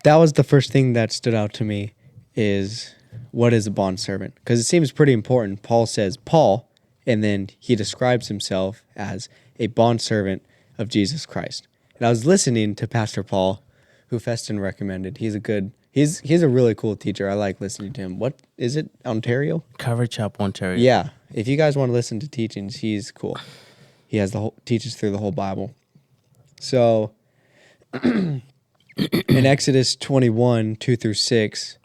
that was the first thing that stood out to me is what is a bondservant? Because it seems pretty important. Paul says Paul, and then he describes himself as a bondservant of Jesus Christ. And I was listening to Pastor Paul, who Feston recommended. He's a really cool teacher. I like listening to him. What is it? Ontario? Calvary Chapel, Ontario. Yeah. If you guys want to listen to teachings, he's cool. He has teaches through the whole Bible. So in Exodus 21, 2-6,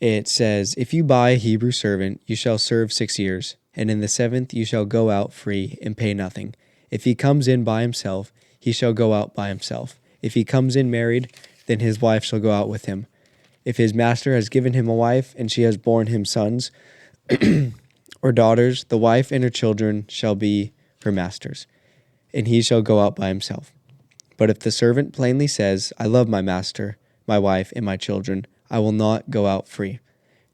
it says, "If you buy a Hebrew servant, you shall serve 6 years, and in the 7th you shall go out free and pay nothing. If he comes in by himself, he shall go out by himself. If he comes in married, then his wife shall go out with him. If his master has given him a wife, and she has borne him sons or daughters, the wife and her children shall be her master's, and he shall go out by himself. But if the servant plainly says, I love my master, my wife, and my children, I will not go out free.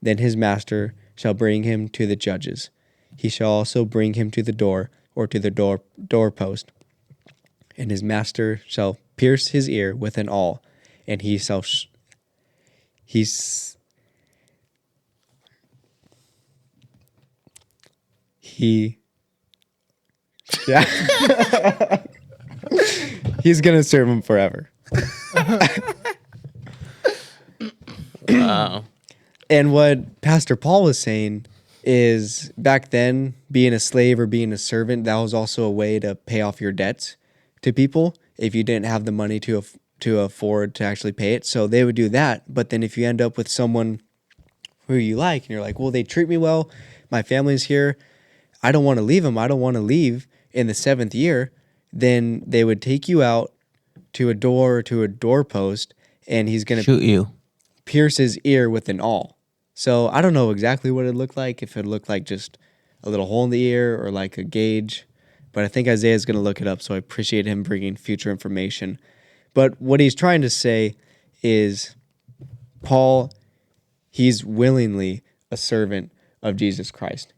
Then his master shall bring him to the judges. He shall also bring him to the door, or to the doorpost. And his master shall pierce his ear with an awl, and he shall he's gonna serve him forever." Wow. And what Pastor Paul was saying is back then, being a slave or being a servant, that was also a way to pay off your debts to people if you didn't have the money to afford to actually pay it. So they would do that. But then if you end up with someone who you like and you're like, well, they treat me well, my family's here, I don't want to leave them, I don't want to leave in the 7th year, then they would take you out to a door or to a doorpost, and he's going to shoot you, pierce his ear with an awl. So I don't know exactly what it looked like, if it looked like just a little hole in the ear or like a gauge, but I think Isaiah's going to look it up, so I appreciate him bringing future information. But what he's trying to say is Paul, he's willingly a servant of Jesus Christ.